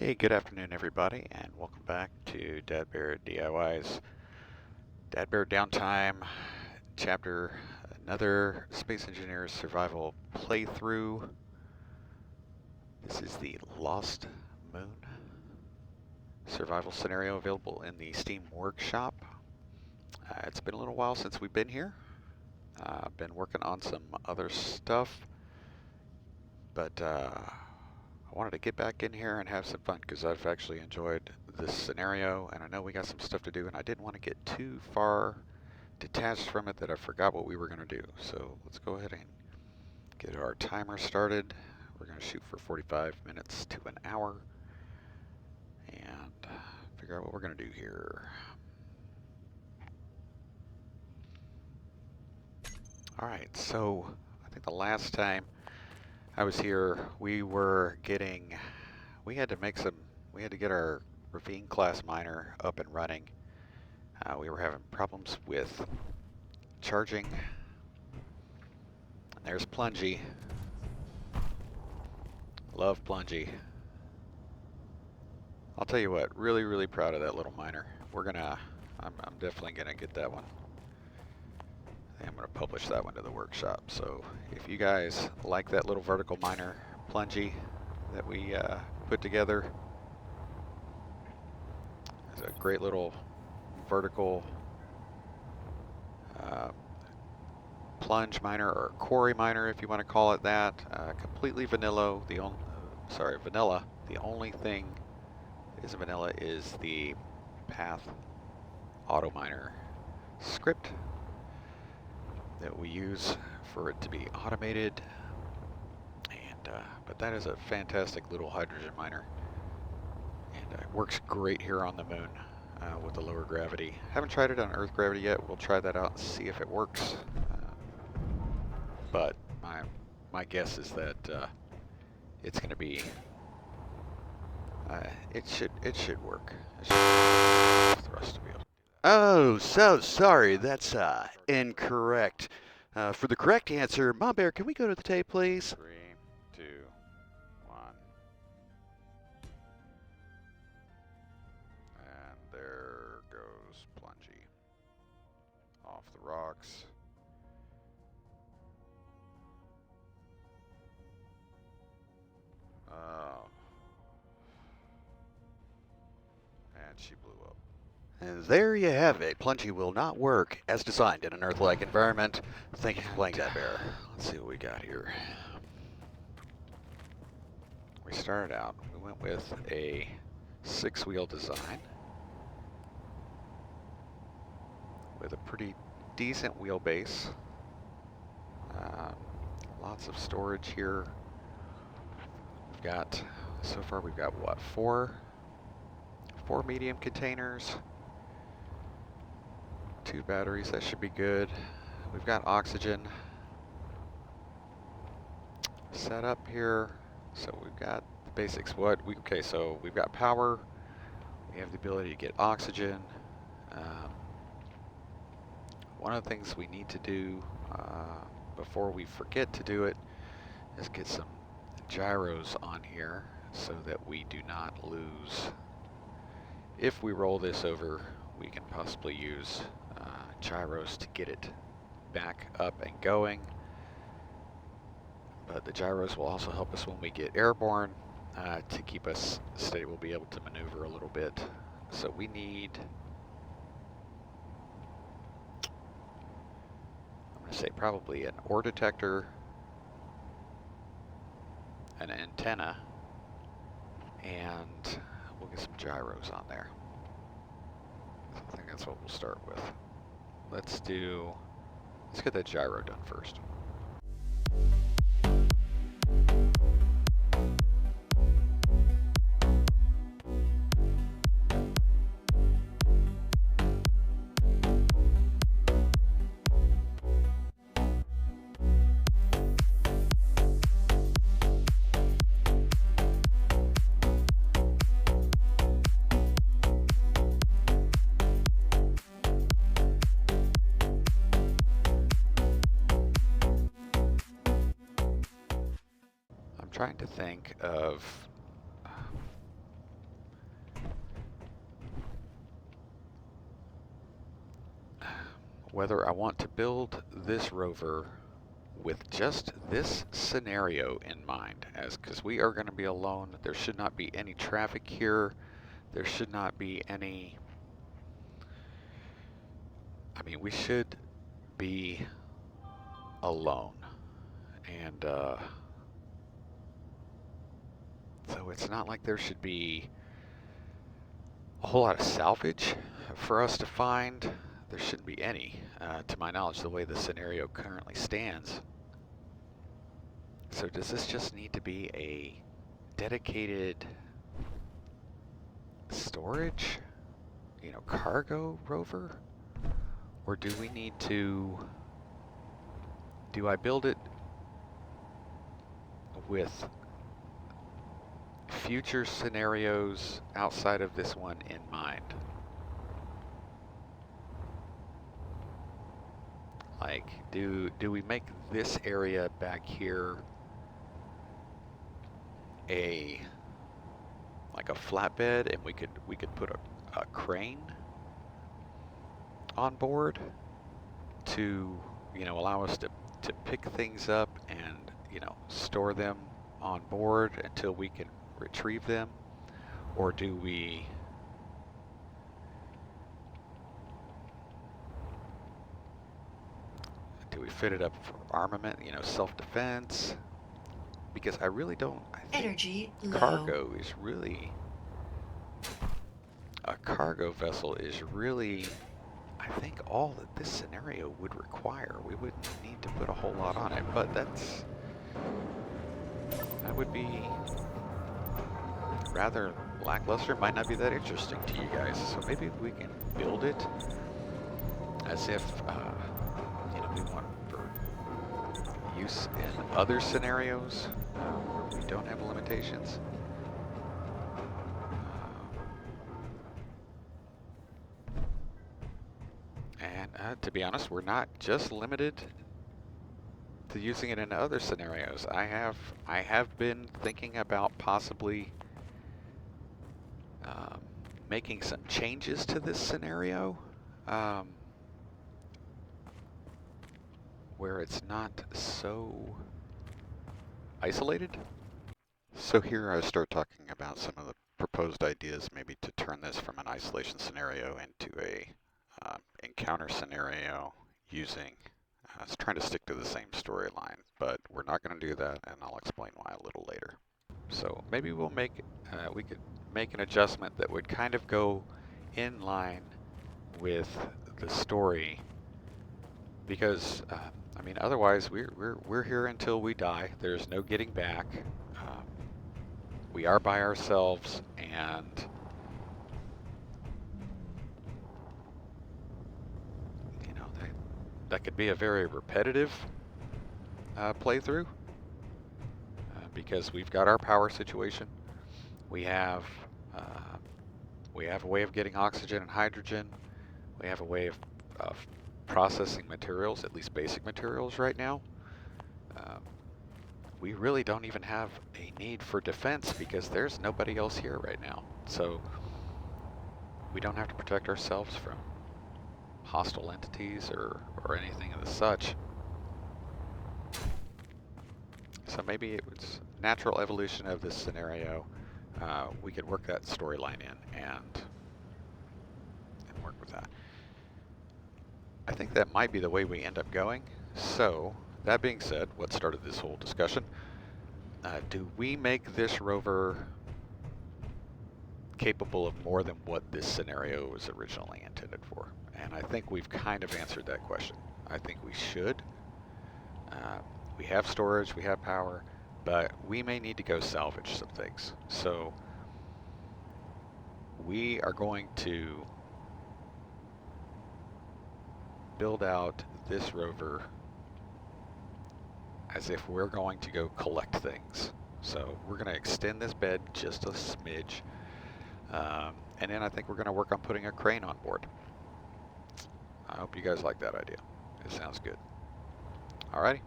Hey, good afternoon, everybody, and welcome back to DADBEAR DIY's DADBEAR Downtime chapter, another Space Engineers Survival playthrough. This is the Lost Moon survival scenario available in the Steam Workshop. It's been a little while since we've been here. I've been working on some other stuff, but I wanted to get back in here and have some fun because I've actually enjoyed this scenario, and I know we got some stuff to do, and I didn't want to get too far detached from it that I forgot what we were going to do. So let's go ahead and get our timer started. We're going to shoot for 45 minutes to an hour and figure out what we're going to do here. Alright, so I think the last time I was here, we had to get our ravine class miner up and running. We were having problems with charging. And there's Plungy. Love Plungy. I'll tell you what, really proud of that little miner. I'm definitely gonna get that one. I think I'm gonna publish that one to the workshop. So if you guys like that little vertical miner, Plungy, that we put together, it's a great little vertical plunge miner, or quarry miner if you want to call it that. Completely vanilla. Vanilla. The only thing that is vanilla is the path auto miner script that we use for it to be automated. And but that is a fantastic little hydrogen miner, and it works great here on the moon with the lower gravity. Haven't tried it on Earth gravity yet. We'll try that out and see if it works. But my guess is that it's going to be it should work. It should thrust to be able to do that. Oh, so sorry. That's incorrect. For the correct answer, Mom Bear, can we go to the tape, please? 3, 2, 1. And there goes Plungy off the rocks. And she blew up. And there you have it. Plungy will not work as designed in an Earth-like environment. Thank you for playing DADBEAR. Let's see what we got here. We started out, we went with a 6-wheel design with a pretty decent wheelbase. Lots of storage here. So far we've got what, four medium containers, 2 batteries, that should be good. We've got oxygen set up here, so we've got the basics. So we've got power, we have the ability to get oxygen. One of the things we need to do before we forget to do it is get some gyros on here so that we do not lose. If we roll this over, we can possibly use gyros to get it back up and going. But the gyros will also help us when we get airborne to keep us steady. We'll be able to maneuver a little bit. So we need, I'm going to say probably an ore detector, an antenna, and we'll get some gyros on there. So I think that's what we'll start with. Let's get that gyro done first. Trying to think of whether I want to build this rover with just this scenario in mind, because we are going to be alone. There should not be any traffic here. There should not be any, I mean, we should be alone. And so it's not like there should be a whole lot of salvage for us to find. There shouldn't be any, to my knowledge, the way the scenario currently stands. So does this just need to be a dedicated storage, cargo rover? Or do we need to, do I build it with future scenarios outside of this one in mind? Like, do we make this area back here like a flatbed, and we could put a crane on board to allow us to pick things up and store them on board until we can retrieve them? Or do we fit it up for armament, self-defense? Because I really don't, I think Energy low. Cargo is really, a cargo vessel is really, I think, all that this scenario would require. We wouldn't need to put a whole lot on it, but that would be rather lackluster. Might not be that interesting to you guys. So maybe we can build it as if, we want for use in other scenarios. We don't have limitations. And to be honest, we're not just limited to using it in other scenarios. I have been thinking about possibly making some changes to this scenario, where it's not so isolated. So here I start talking about some of the proposed ideas, maybe to turn this from an isolation scenario into a encounter scenario using, it's trying to stick to the same storyline, but we're not going to do that, and I'll explain why a little later. So maybe we'll we could make an adjustment that would kind of go in line with the story, because I mean, otherwise we're here until we die. There's no getting back. We are by ourselves, and that could be a very repetitive playthrough, because we've got our power situation. We have a way of getting oxygen and hydrogen. We have a way of processing materials, at least basic materials right now. We really don't even have a need for defense because there's nobody else here right now. So we don't have to protect ourselves from hostile entities or anything of the such. So maybe it was natural evolution of this scenario. We could work that storyline in and work with that. I think that might be the way we end up going. So that being said, what started this whole discussion? Do we make this rover capable of more than what this scenario was originally intended for? And I think we've kind of answered that question. I think we should. We have storage, we have power, but we may need to go salvage some things. So we are going to build out this rover as if we're going to go collect things. So we're going to extend this bed just a smidge, and then I think we're going to work on putting a crane on board. I hope you guys like that idea. It sounds good. Alrighty.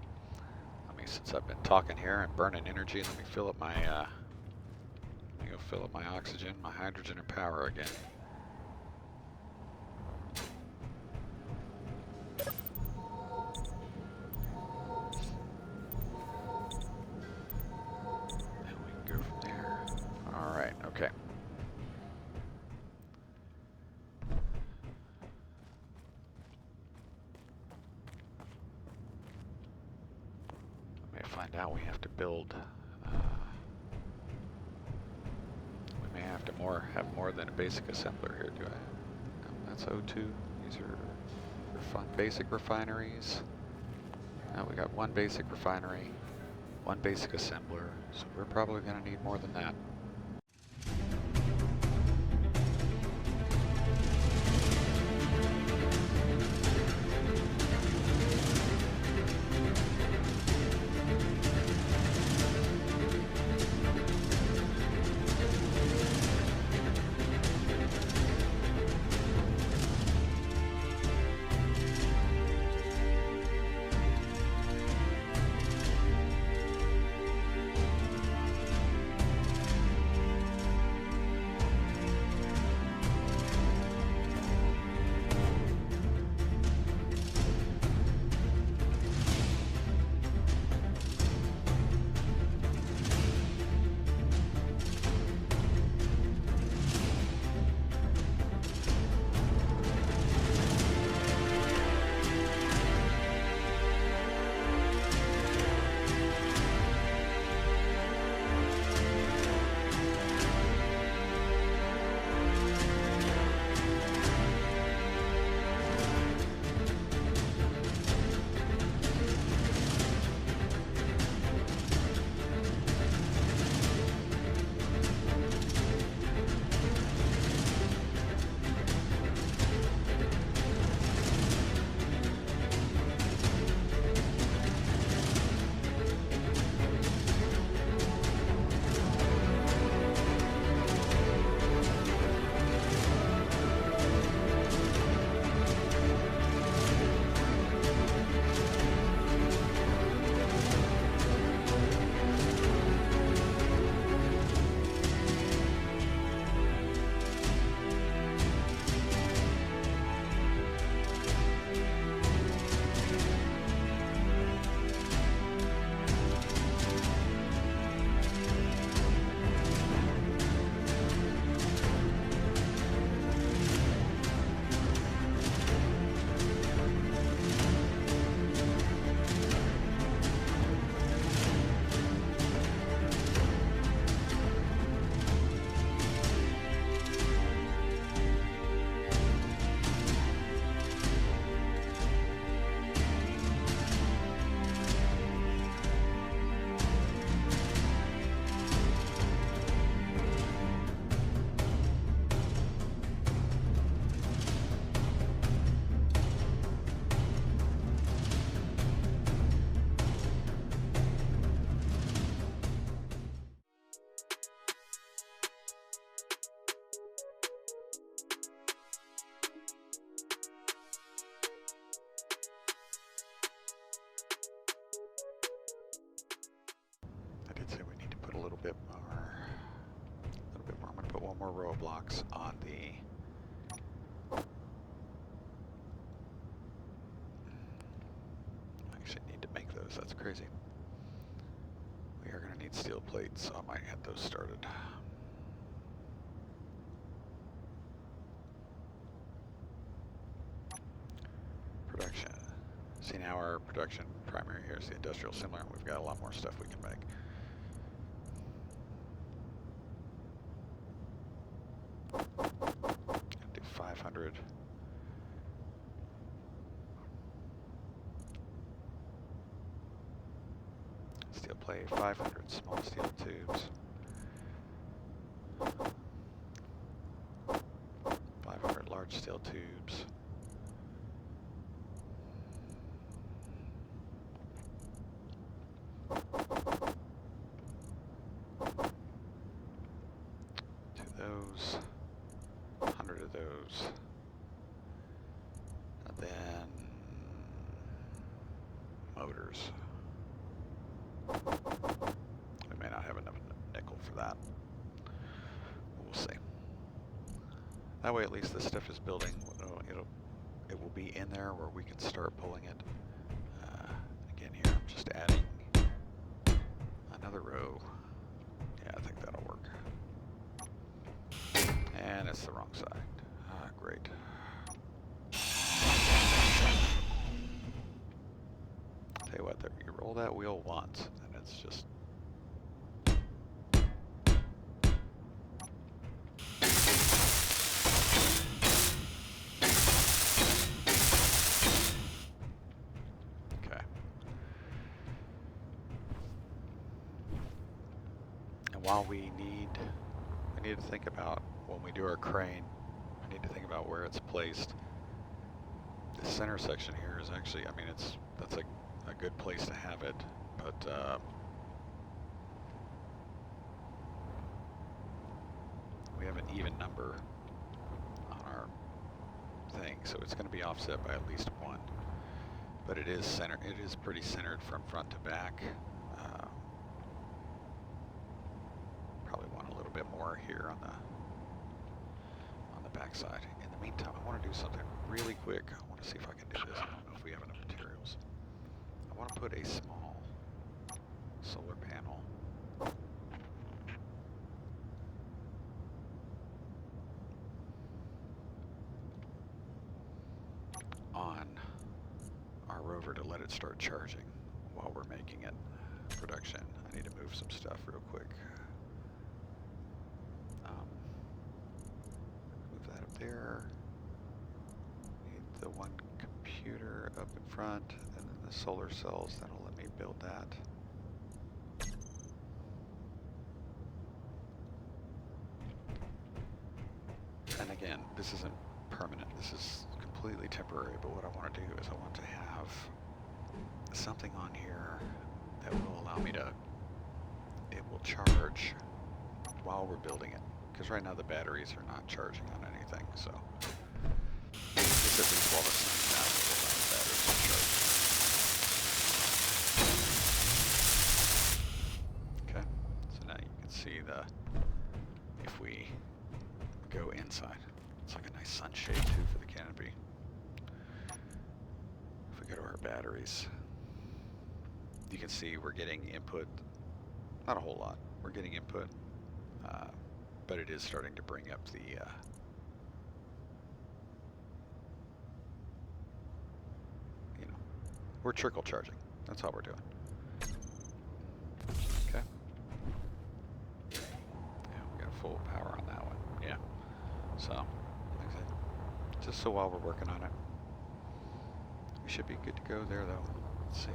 Since I've been talking here and burning energy, let me fill up my let me go fill up my oxygen, my hydrogen, and power again. find out we have to build. We may have to have more than a basic assembler here. Do I? No, that's O2. These are basic refineries. Now we got one basic refinery, one basic assembler, so we're probably going to need more than that. More row of blocks on the I actually need to make those. That's crazy. We are going to need steel plates, so I might get those started. Production. See now our production primary here is the industrial similar, and we've got a lot more stuff we can make. Do 500. Steel plate, 500 small steel tubes. 500 large steel tubes. Those, 100 of those, and then motors. We may not have enough nickel for that. We'll see. That way, at least this stuff is building. It will be in there where we can start pulling it. Again, here I'm just adding another row. Yeah, I think that'll work. And it's the wrong side. Great. Tell you what, You roll that wheel once, and it's just... Okay. And while we need to think about, when we do our crane, we need to think about where it's placed. The center section here is actually, I mean, that's a good place to have it, but we have an even number on our thing, so it's going to be offset by at least 1. But it is centered. It is pretty centered from front to back. Probably want a little bit more here on the back side. In the meantime, I want to do something really quick. I want to see if I can do this. I don't know if we have enough materials. I want to put a small solar panel on our rover to let it start charging while we're making it production. I need to move some stuff real quick. Move that up there. Need the one computer up in front, and then the solar cells. That'll let me build that. And again, this isn't permanent. This is completely temporary, but what I want to do is I want to have something on here that will allow me to, it will charge while we're building it. Because right now the batteries are not charging on anything, so just at least while the sun's out, we'll allow the batteries to charge. Okay, so now you can see if we go inside, it's like a nice sunshade too for the canopy. If we go to our batteries, you can see we're getting input, not a whole lot, we're getting input, but it is starting to bring up the, you know, we're trickle charging, that's all we're doing. Okay. Yeah, we got full power on that one, yeah. So, like I said, just so while we're working on it, we should be good to go there though. Let's see.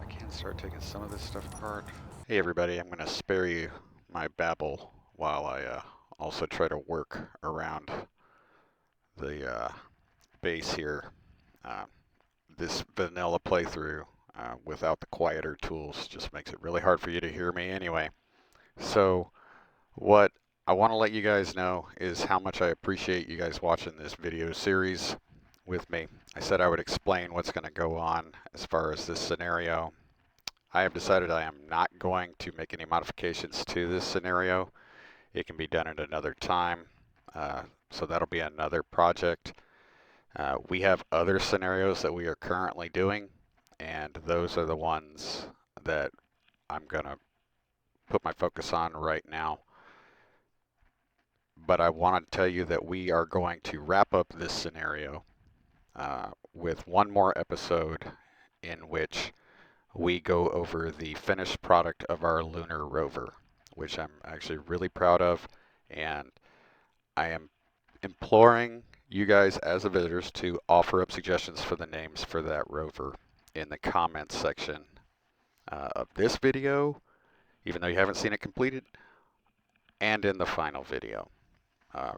I can start taking some of this stuff apart. Hey everybody, I'm going to spare you my babble while I also try to work around the base here. This vanilla playthrough without the quieter tools just makes it really hard for you to hear me anyway. So what I want to let you guys know is how much I appreciate you guys watching this video series with me. I said I would explain what's going to go on as far as this scenario. I have decided I am not going to make any modifications to this scenario. It can be done at another time, so that'll be another project. We have other scenarios that we are currently doing, and those are the ones that I'm going to put my focus on right now. But I want to tell you that we are going to wrap up this scenario with one more episode in which we go over the finished product of our lunar rover, which I'm actually really proud of, and I am imploring you guys as the visitors to offer up suggestions for the names for that rover in the comments section of this video, even though you haven't seen it completed, and in the final video.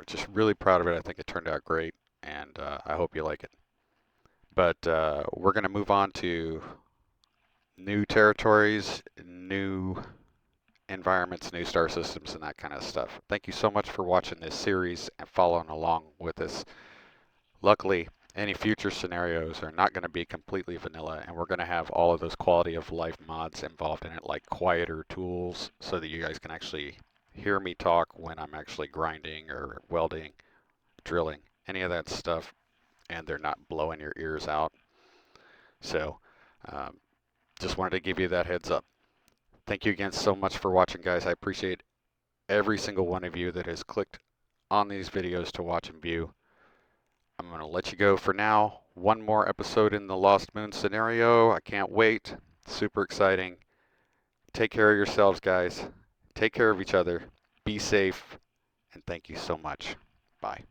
Just really proud of it. I think it turned out great, and I hope you like it. But we're going to move on to new territories, new environments, new star systems, and that kind of stuff. Thank you so much for watching this series and following along with us. Luckily, any future scenarios are not going to be completely vanilla, and we're going to have all of those quality of life mods involved in it, like quieter tools, so that you guys can actually hear me talk when I'm actually grinding or welding, drilling, any of that stuff, and they're not blowing your ears out. So, just wanted to give you that heads up. Thank you again so much for watching, guys. I appreciate every single one of you that has clicked on these videos to watch and view. I'm going to let you go for now One more episode in the Lost Moon scenario. I can't wait. Super exciting. Take care of yourselves, guys. Take care of each other. Be safe. And thank you so much. Bye.